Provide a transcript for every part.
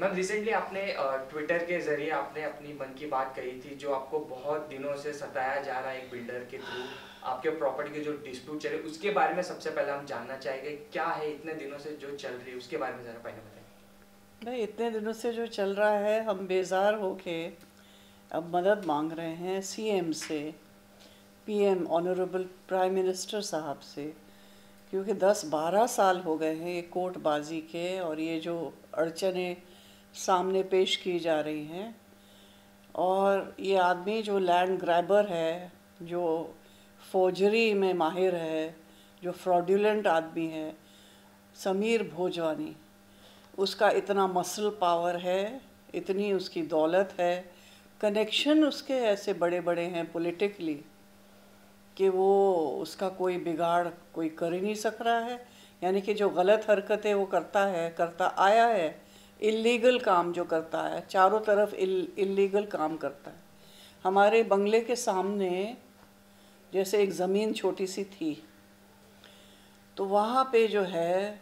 Ma'am recently आपने Twitter के जरिए आपने अपनी मन की बात कही थी, जो आपको बहुत दिनों से सताया जा रहा है एक बिल्डर के थ्रू, आपके प्रॉपर्टी के जो डिस्प्यूट चले उसके बारे में सबसे पहले हम जानना चाहेंगे। क्या है इतने दिनों से जो चल रही है उसके बारे में जरा पहले बताएं। भाई इतने दिनों से जो चल रहा है, हम बेजार होके अब मदद मांग रहे हैं सीएम से, पीएम ऑनरेबल प्राइम मिनिस्टर साहब से। क्योंकि 10-12 साल हो गए हैं ये कोर्टबाजी के, और ये जो अड़चने सामने पेश की जा रही हैं, और ये आदमी जो लैंड ग्रैबर है, जो फोर्जरी में माहिर है, जो फ्रॉड्यूलेंट आदमी है, समीर भोजवानी, उसका इतना मसल पावर है, इतनी उसकी दौलत है, कनेक्शन उसके ऐसे बड़े बड़े हैं पॉलिटिकली कि वो उसका कोई बिगाड़ कोई कर ही नहीं सक रहा है। यानी कि जो गलत हरकतें वो करता है, करता आया है, इल्लीगल काम जो करता है, चारों तरफ इल्लीगल काम करता है। हमारे बंगले के सामने जैसे एक ज़मीन छोटी सी थी, तो वहाँ पे जो है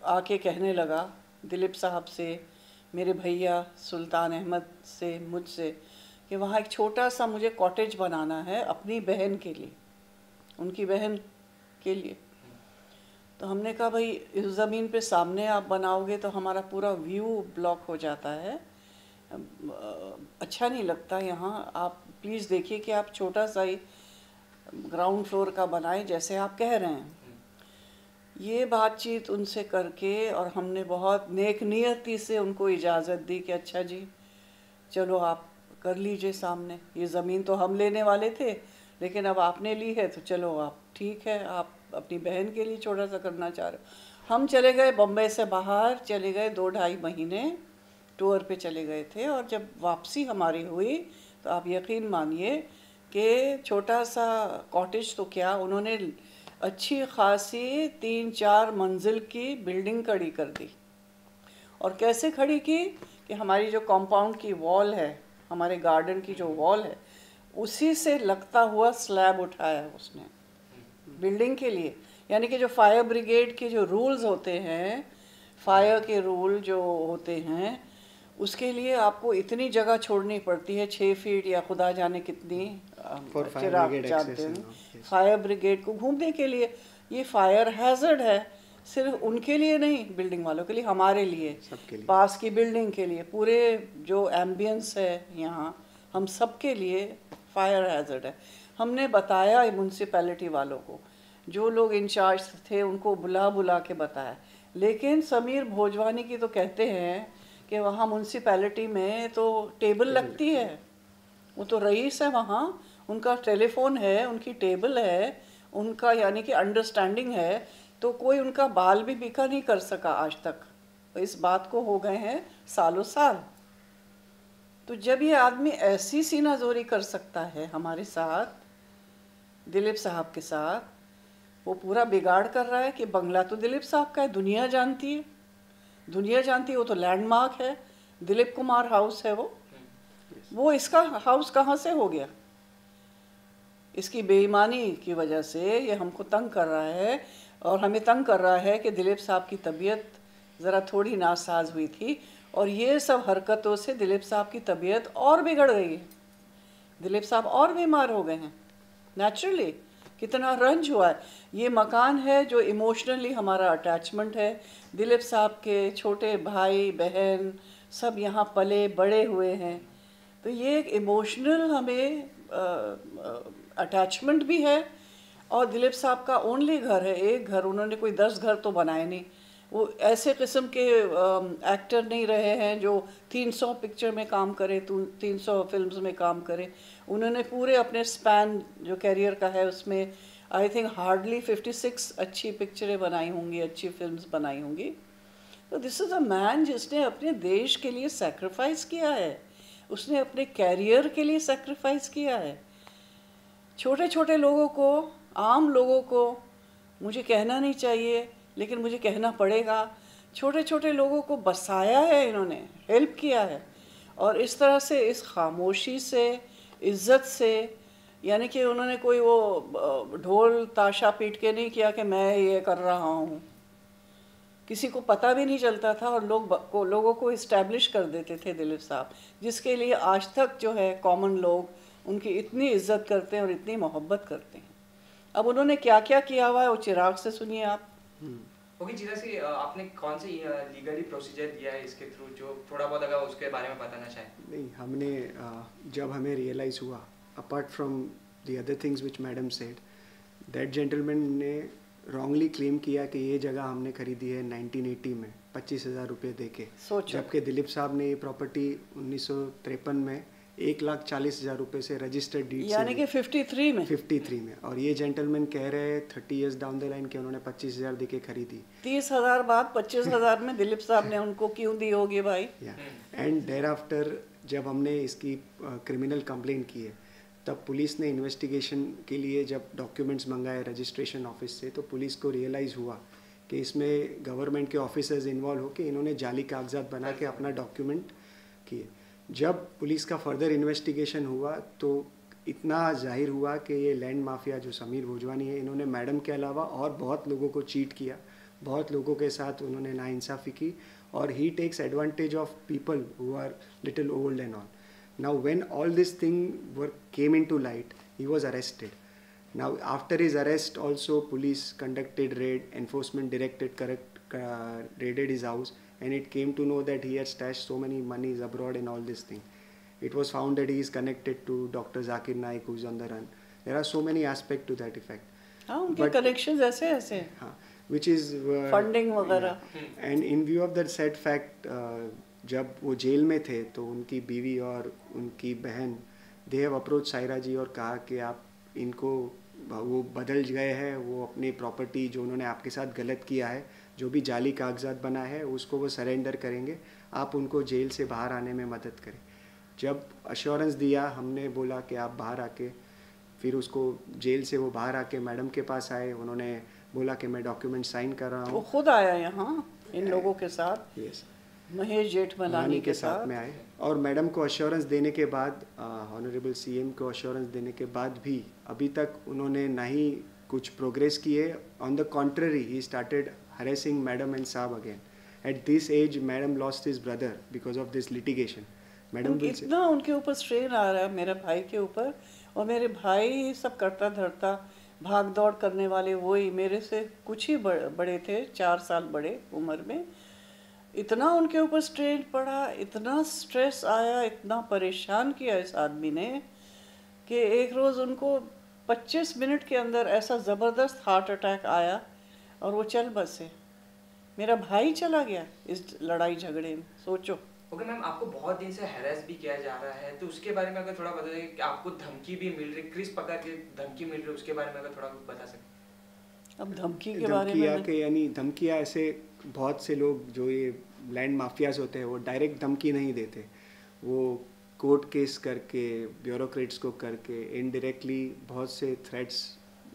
आके कहने लगा दिलीप साहब से, मेरे भैया सुल्तान अहमद से, मुझसे, कि वहाँ एक छोटा सा मुझे कॉटेज बनाना है अपनी बहन के लिए, उनकी बहन के लिए। तो हमने कहा भाई इस ज़मीन पे सामने आप बनाओगे तो हमारा पूरा व्यू ब्लॉक हो जाता है, अच्छा नहीं लगता यहाँ, आप प्लीज़ देखिए कि आप छोटा सा ही ग्राउंड फ्लोर का बनाएं जैसे आप कह रहे हैं। ये बातचीत उनसे करके, और हमने बहुत नेक नियति से उनको इजाज़त दी कि अच्छा जी चलो आप कर लीजिए सामने, ये ज़मीन तो हम लेने वाले थे लेकिन अब आपने ली है तो चलो आप ठीक है, आप अपनी बहन के लिए छोटा सा करना चाह रहे हो। हम चले गए बम्बई से बाहर, चले गए 2-2.5 महीने टूर पे चले गए थे, और जब वापसी हमारी हुई तो आप यकीन मानिए कि छोटा सा कॉटेज तो क्या, उन्होंने अच्छी खासी 3-4 मंजिल की बिल्डिंग खड़ी कर दी। और कैसे खड़ी की कि हमारी जो कंपाउंड की वॉल है, हमारे गार्डन की जो वॉल है, उसी से लगता हुआ स्लैब उठाया उसने बिल्डिंग के लिए। यानी कि जो फायर ब्रिगेड के जो रूल्स होते हैं, फायर के रूल जो होते हैं, उसके लिए आपको इतनी जगह छोड़नी पड़ती है, 6 फीट या खुदा जाने कितनी, चिराग जानते हैं, फायर ब्रिगेड को घूमने के लिए। ये फायर हैजर्ड है, सिर्फ उनके लिए नहीं, बिल्डिंग वालों के लिए, हमारे लिए, पास की बिल्डिंग के लिए, पूरे जो एम्बियंस है यहाँ, हम सब के लिए फायर हैजर्ड है। हमने बताया म्यूनसिपैलिटी वालों को, जो लोग इंचार्ज थे उनको बुला बुला के बताया, लेकिन समीर भोजवानी की तो कहते हैं कि वहाँ म्यूनसिपैलिटी में तो टेबल लगती है, वो तो रईस है वहाँ, उनका टेलीफोन है, उनकी टेबल है, उनका यानी कि अंडरस्टैंडिंग है, तो कोई उनका बाल भी बिका नहीं कर सका आज तक। इस बात को हो गए हैं सालों साल। तो जब ये आदमी ऐसी सीनाजोरी कर सकता है हमारे साथ, दिलीप साहब के साथ, वो पूरा बिगाड़ कर रहा है कि बंगला तो दिलीप साहब का है, दुनिया जानती है, दुनिया जानती है, वो तो लैंडमार्क है, दिलीप कुमार हाउस है वो इसका हाउस कहाँ से हो गया? इसकी बेईमानी की वजह से ये हमको तंग कर रहा है, और हमें तंग कर रहा है कि दिलीप साहब की तबीयत ज़रा थोड़ी नासाज हुई थी, और ये सब हरकतों से दिलीप साहब की तबीयत और बिगड़ गई है, दिलीप साहब और बीमार हो गए हैं नेचुरली। कितना रंज हुआ है। ये मकान है जो इमोशनली हमारा अटैचमेंट है, दिलीप साहब के छोटे भाई बहन सब यहाँ पले बड़े हुए हैं, तो ये एक इमोशनल हमें अटैचमेंट भी है। और दिलीप साहब का ओनली घर है, एक घर, उन्होंने कोई 10 घर तो बनाए नहीं। वो ऐसे किस्म के एक्टर नहीं रहे हैं जो 300 पिक्चर में काम करे, 300 फिल्म्स में काम करे। उन्होंने पूरे अपने स्पैन जो कैरियर का है उसमें आई थिंक हार्डली 56 अच्छी पिक्चरें बनाई होंगी, अच्छी फिल्म्स बनाई होंगी। तो दिस इज़ अ मैन जिसने अपने देश के लिए सेक्रीफाइस किया है, उसने अपने कैरियर के लिए सेक्रीफाइस किया है। छोटे छोटे लोगों को, आम लोगों को, मुझे कहना नहीं चाहिए लेकिन मुझे कहना पड़ेगा, छोटे छोटे लोगों को बसाया है इन्होंने, हेल्प किया है। और इस तरह से, इस खामोशी से, इज्जत से, यानी कि उन्होंने कोई वो ढोल ताशा पीट के नहीं किया कि मैं ये कर रहा हूँ। किसी को पता भी नहीं चलता था और लोगों को इस्टेब्लिश कर देते थे दिलीप साहब, जिसके लिए आज तक जो है कॉमन लोग उनकी इतनी इज्जत करते हैं और इतनी मोहब्बत करते हैं। अब उन्होंने क्या क्या किया हुआ है वो चिराग से सुनिए आप। ओके चिराग जी, आपने कौन से लीगली प्रोसीजर दिया है इसके थ्रू, जो थोड़ा बहुत अगर उसके बारे में बताना चाहें? नहीं, हमने जब हमें रियलाइज़ हुआ, apart from the other things which madam said, that gentleman ने रॉन्गली क्लेम किया कि ये जगह हमने खरीदी है 1980 में 25,000 रुपये दे के, जबकि दिलीप साहब ने ये प्रॉपर्टी 1953 में 1,40,000 रुपये से रजिस्टर्ड डीड, यानी कि 53 में। और ये जेंटलमैन कह रहे हैं 30 इयर्स डाउन द लाइन कि उन्होंने 25,000 दे के खरीदी। 30,000 बाद 25,000 में दिलीप साहब ने उनको क्यों दी होगी भाई? एंड देयर आफ्टर जब हमने इसकी क्रिमिनल कंप्लेंट की है, तब पुलिस ने इन्वेस्टिगेशन के लिए जब डॉक्यूमेंट्स मंगाए रजिस्ट्रेशन ऑफिस से, तो पुलिस को रियलाइज़ हुआ कि इसमें गवर्नमेंट के ऑफिसर्स इन्वॉल्व होकर इन्होंने जाली कागजात बना के अपना डॉक्यूमेंट किए। जब पुलिस का फर्दर इन्वेस्टिगेशन हुआ तो इतना जाहिर हुआ कि ये लैंड माफिया जो समीर भोजवानी है, इन्होंने मैडम के अलावा और बहुत लोगों को चीट किया, बहुत लोगों के साथ उन्होंने नाइंसाफ़ी की, और he takes advantage of people who are little old and all. Now when all this thing came into light, he was arrested. Now after his arrest also police conducted raid, enforcement directorate raided his house, and it came to know that he had stashed so many monies abroad and all this thing. It was found that he is connected to Dr. Zakir Naik, who is on the run. There are so many aspects to that effect. हाँ, उनके connections ऐसे हाँ, which is funding वगैरह। And in view of that said fact, जब वो jail में थे तो उनकी बीवी और उनकी बहन दे हैव अप्रोच सायरा जी और कहा कि आप इनको, वो बदल गए हैं, वो अपनी प्रॉपर्टी जो उन्होंने आपके साथ गलत किया है, जो भी जाली कागजात बना है, उसको वो सरेंडर करेंगे, आप उनको जेल से बाहर आने में मदद करें। जब अश्योरेंस दिया, हमने बोला कि आप बाहर आके, फिर उसको जेल से वो बाहर आके मैडम के पास आए, उन्होंने बोला कि मैं डॉक्यूमेंट साइन कर रहा हूँ। वो खुद आया यहाँ इन लोगों के साथ, यस, महेश जेठमलानी के साथ में आए, और मैडम को अश्योरेंस देने के बाद, ऑनरेबल सीएम को अश्योरेंस देने के बाद भी अभी तक उन्होंने ना ही कुछ प्रोग्रेस की है। On the contrary, he started harassing madam and sahab again. At this age madam lost his brother because of this litigation. Madam इतना उनके ऊपर स्ट्रेन आ रहा है, मेरे भाई के ऊपर, और मेरे भाई सब करता धरता भाग दौड़ करने वाले वही, मेरे से कुछ ही बड़े थे, 4 साल बड़े उम्र में। इतना उनके ऊपर स्ट्रेन पड़ा, इतना स्ट्रेस आया, इतना परेशान किया इस आदमी ने कि एक रोज़ उनको 25 मिनट के अंदर ऐसा ज़बरदस्त हार्ट अटैक आया और वो चल बसे। मेरा भाई चला गया इस लड़ाई झगड़े में, सोचो। ओके मैम, आपको बहुत दिन से हैरेस भी किया जा रहा है, तो उसके बारे में अगर थोड़ा बताइए कि आपको धमकी भी मिल रही, किस प्रकार की धमकी मिल रही है, उसके बारे में अगर थोड़ा कुछ बता सकते। अब धमकी के बारे में यानी धमकियाँ ऐसे बहुत से लोग जो ये लैंड माफियाज होते हैं वो डायरेक्ट धमकी नहीं देते, वो कोर्ट केस करके, ब्यूरोक्रेट्स को करके, इनडायरेक्टली बहुत से थ्रेट्स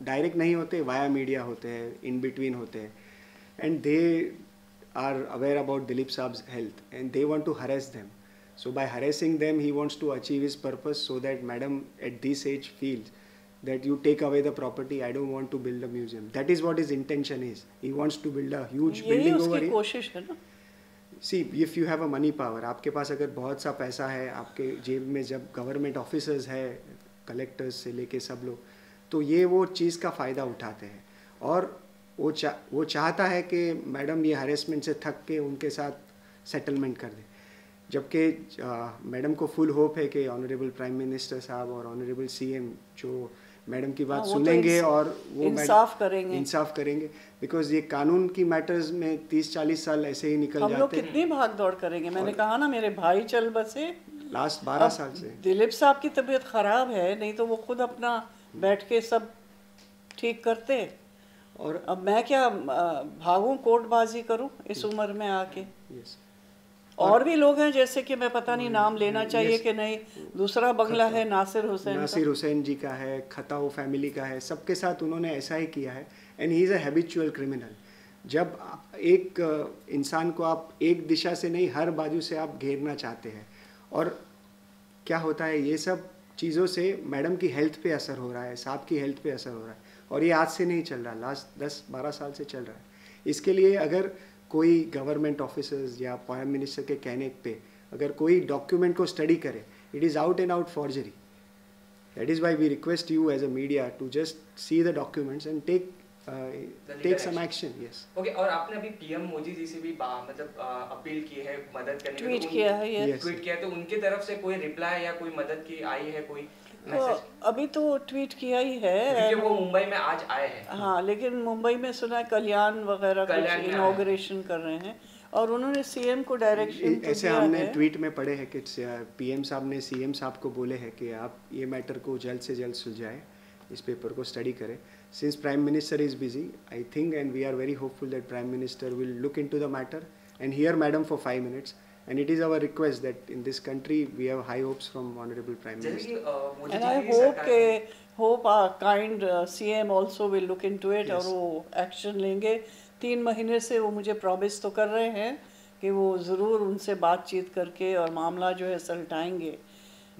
डायरेक्ट नहीं होते, वाया मीडिया होते हैं, इन बिटवीन होते हैं, and they are aware about Dilip sahab's health and they want to harass them. So by harassing them, he wants to achieve his purpose so that madam at this age feels that you take away the property, I don't want to build a museum. That is what his intention is. He wants to build a huge building over here. कोशिश है ना. See, if you have a money power, आपके पास अगर बहुत सा पैसा है, आपके जेब में जब गवर्नमेंट ऑफिसर्स है, कलेक्टर्स से लेके सब लोग, तो ये वो चीज़ का फ़ायदा उठाते हैं और वो चाहता है कि मैडम ये हरेसमेंट से थक के उनके साथ सेटलमेंट कर दे. जबकि मैडम को फुल होप है कि ऑनरेबल प्राइम मिनिस्टर साहब और ऑनरेबल सीएम जो मैडम की बात सुनेंगे और वो इंसाफ करेंगे बिकॉज ये कानून की मैटर्स में 30-40 साल ऐसे ही निकल जाते हैं. हम लोग कितनी भाग दौड़ करेंगे. मैंने कहा ना मेरे भाई चल बसे लास्ट 12 साल से. दिलीप साहब की तबीयत खराब है, नहीं तो वो खुद अपना बैठ के सब ठीक करते. और अब मैं क्या भागूं, कोर्टबाजी करूं इस उम्र में आके. और भी लोग हैं जैसे कि मैं पता नहीं नाम लेना चाहिए कि नहीं. दूसरा बंगला है नासिर हुसैन जी का है, खताओ फैमिली का है, सबके साथ उन्होंने ऐसा ही किया है. And he is a habitual criminal. जब एक इंसान को आप एक दिशा से नहीं हर बाजू से आप घेरना चाहते हैं, और क्या होता है ये सब चीज़ों से मैडम की हेल्थ पे असर हो रहा है, साहब की हेल्थ पे असर हो रहा है. और ये आज से नहीं चल रहा, लास्ट 10-12 साल से चल रहा है. इसके लिए अगर कोई गवर्नमेंट ऑफिसर्स या प्राइम मिनिस्टर के कहने पे अगर कोई डॉक्यूमेंट को स्टडी करे, it is out and out forgery. That is why we request you as a media to just see the documents and take some action. Yes. Okay, और आपने अभी पीएम मोदी जी से भी मतलब अपील की है मदद करने की, ट्वीट किया है, yes. ट्वीट किया, तो उनके तरफ से कोई रिप्लाई या कोई मदद की आई है, कोई तो मैसेज? अभी तो ट्वीट किया ही है, क्योंकि वो मुंबई में आज आए हैं. हाँ, लेकिन मुंबई में सुना है कल्याण वगैरह कुछ इनॉग्रेशन कर रहे हैं और उन्होंने सीएम को डायरेक्शन ऐसे हमने ट्वीट में पढ़े हैं कि पीएम साहब ने सीएम साहब को बोले हैं कि आप ये मैटर को जल्द से जल्द सुलझाएं, इस पेपर को स्टडी करें. Since prime minister is busy, I think, and we are very hopeful that prime minister will look into the matter and here madam for 5 minutes. And it is our request that in this country we have high hopes from Honorable Prime Minister. And I hope our kind CM also will look into it. Yes. और वो action लेंगे. 3 महीने से वो मुझे promise तो कर रहे हैं कि वो ज़रूर उनसे बातचीत करके और मामला जो है सलटाएंगे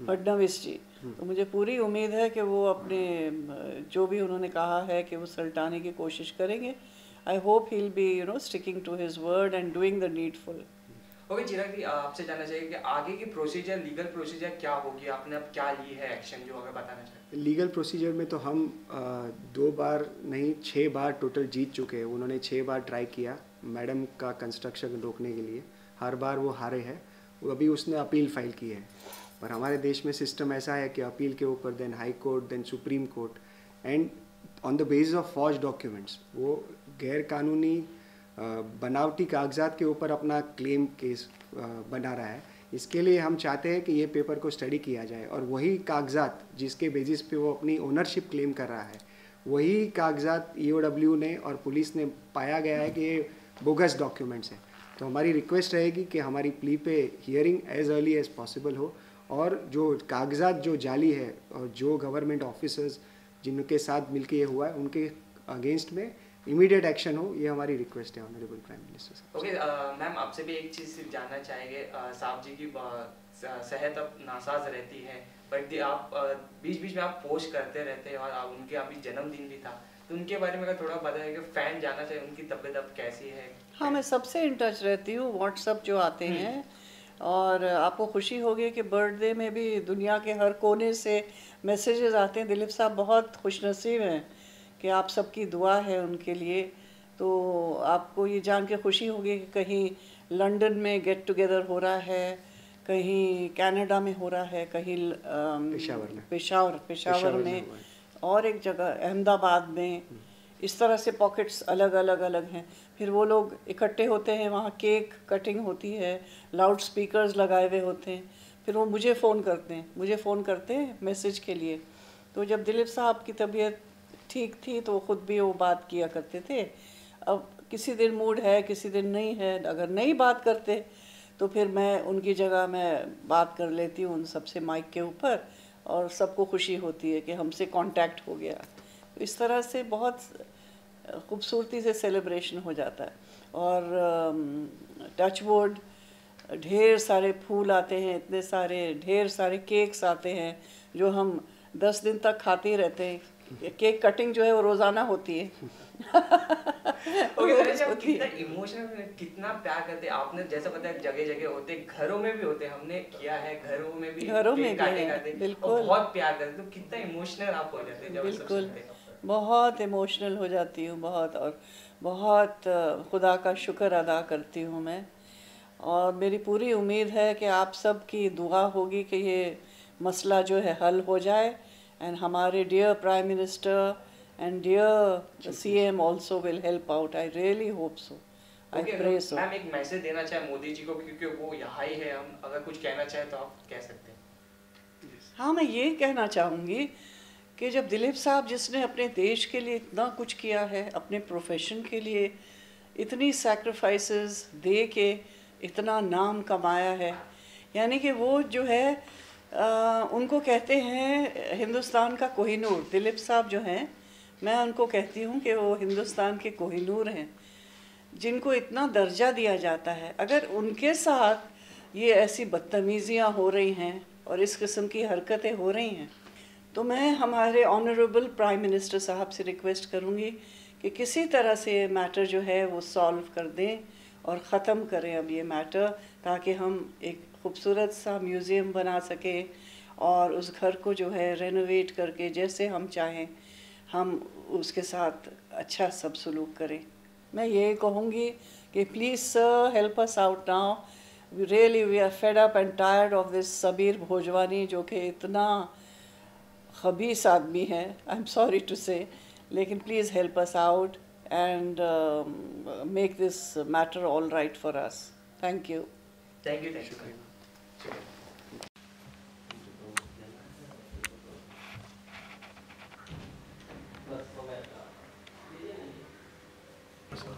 फडणवीस जी. तो मुझे पूरी उम्मीद है कि वो अपने जो भी उन्होंने कहा है कि वो सलटाने की कोशिश करेंगे. I hope he'll be sticking to his word and doing the needful. Okay Chirag ji, आपसे जानना चाहिए कि आगे की प्रोसीजर, लीगल प्रोसीजर क्या होगी, आपने अब क्या ली है एक्शन, जो अगर बताना चाहें. लीगल प्रोसीजर में तो हम 2 बार नहीं 6 बार टोटल जीत चुके हैं. उन्होंने 6 बार ट्राई किया मैडम का कंस्ट्रक्शन रोकने के लिए, हर बार वो हारे हैं. अभी उसने अपील फाइल की है, पर हमारे देश में सिस्टम ऐसा है कि अपील के ऊपर then high court, then supreme court, and on the basis of forge documents वो गैर कानूनी बनावटी कागजात के ऊपर अपना क्लेम केस बना रहा है. इसके लिए हम चाहते हैं कि ये पेपर को स्टडी किया जाए और वही कागजात जिसके बेसिस पे वो अपनी ओनरशिप क्लेम कर रहा है, वही कागजात EOW ने और पुलिस ने पाया गया है कि ये बोगस डॉक्यूमेंट्स हैं. तो हमारी रिक्वेस्ट रहेगी कि हमारी प्ली पे hearing as early as possible हो और जो कागजात जो जाली है और जो गवर्नमेंट ऑफिसर्स जिनके साथ मिलके ये हुआ है उनके अगेंस्ट में इमीडिएट एक्शन हो. ये हमारी रिक्वेस्ट है ऑनरेबल प्राइम मिनिस्टर साहब. ओके मैम, आपसे भी एक चीज़ जानना चाहेंगे. साहब जी की सेहत अब नासाज रहती है, बट आप बीच बीच में आप पोस्ट करते रहते हैं और उनके अभी जन्मदिन भी था, तो उनके बारे में अगर थोड़ा बताइए कि फैन जानना चाहिए उनकी तबीयत अब कैसी है. हाँ, मैं सबसे इन टच रहती हूँ, व्हाट्सअप जो आते हैं, और आपको खुशी होगी कि बर्थडे में भी दुनिया के हर कोने से मैसेजेस आते हैं. दिलीप साहब बहुत खुशनसीब हैं कि आप सबकी दुआ है उनके लिए. तो आपको ये जान के खुशी होगी कि कहीं लंदन में गेट टुगेदर हो रहा है, कहीं कनाडा में हो रहा है, कहीं पेशावर में और एक जगह अहमदाबाद में. इस तरह से पॉकेट्स अलग अलग हैं. फिर वो लोग इकट्ठे होते हैं, वहाँ केक कटिंग होती है, लाउड स्पीकर्स लगाए हुए होते हैं. फिर वो मुझे फ़ोन करते हैं मैसेज के लिए. तो जब दिलीप साहब की तबीयत ठीक थी तो ख़ुद भी वो बात किया करते थे. अब किसी दिन मूड है, किसी दिन नहीं है. अगर नहीं बात करते तो फिर मैं उनकी जगह मैं बात कर लेती हूँ उन सबसे माइक के ऊपर, और सबको खुशी होती है कि हमसे कांटेक्ट हो गया. तो इस तरह से बहुत खूबसूरती से सेलिब्रेशन हो जाता है. और टच वुड, ढेर सारे फूल आते हैं, इतने सारे ढेर सारे केक्स आते हैं जो हम 10 दिन तक खाते ही रहते हैं. केक कटिंग जो है वो रोजाना होती है. कितना इमोशनल, कितना प्यार करते हैं. आपने जैसा बताया जगह जगह होते, घरों में भी होते, हमने किया है, घरों में भी काटे बिल्कुल बहुत प्यार करते. तो कितना इमोशनल आप हो जाते हैं जब बिल्कुल बहुत इमोशनल हो जाती हूँ बहुत. और बहुत खुदा का शुक्र अदा करती हूँ मैं. और मेरी पूरी उम्मीद है कि आप सब की दुआ होगी कि ये मसला जो है हल हो जाए. And हमारे dear Prime Minister and dear CM also will help out. I really hope so. I pray so. Ma'am एक मैसेज देना चाहे मोदी जी को, क्योंकि वो यहाँ ही है. हम अगर कुछ कहना चाहे तो आप कह सकते हैं. हाँ, मैं ये कहना चाहूँगी कि जब दिलीप साहब जिसने अपने देश के लिए इतना कुछ किया है, अपने प्रोफेशन के लिए इतनी सैक्रिफाइसेस दे के इतना नाम कमाया है, यानी कि वो जो है उनको कहते हैं हिंदुस्तान का कोहिनूर. दिलीप साहब जो हैं, मैं उनको कहती हूँ कि वो हिंदुस्तान के कोहिनूर हैं, जिनको इतना दर्जा दिया जाता है. अगर उनके साथ ये ऐसी बदतमीज़ियाँ हो रही हैं और इस किस्म की हरकतें हो रही हैं, तो मैं हमारे ऑनरेबल प्राइम मिनिस्टर साहब से रिक्वेस्ट करूँगी कि किसी तरह से मैटर जो है वो सॉल्व कर दें और ख़त्म करें अब ये मैटर, ताकि हम एक खूबसूरत सा म्यूज़ियम बना सकें और उस घर को जो है रेनोवेट करके जैसे हम चाहें हम उसके साथ अच्छा सब सलूक करें। मैं ये कहूँगी कि please sir help us out now, really we are fed up and tired of this Sabir Bhojwani, जो कि इतना खबीस आदमी है, आई एम सॉरी टू से, लेकिन please help us out and make this matter all right for us. Thank you. Thank you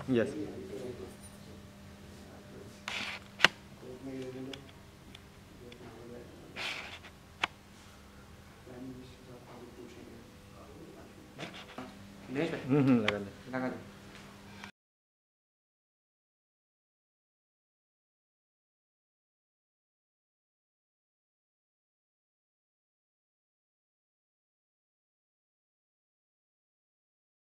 Yes. Dinesh भाई लगा ले। लगा दो।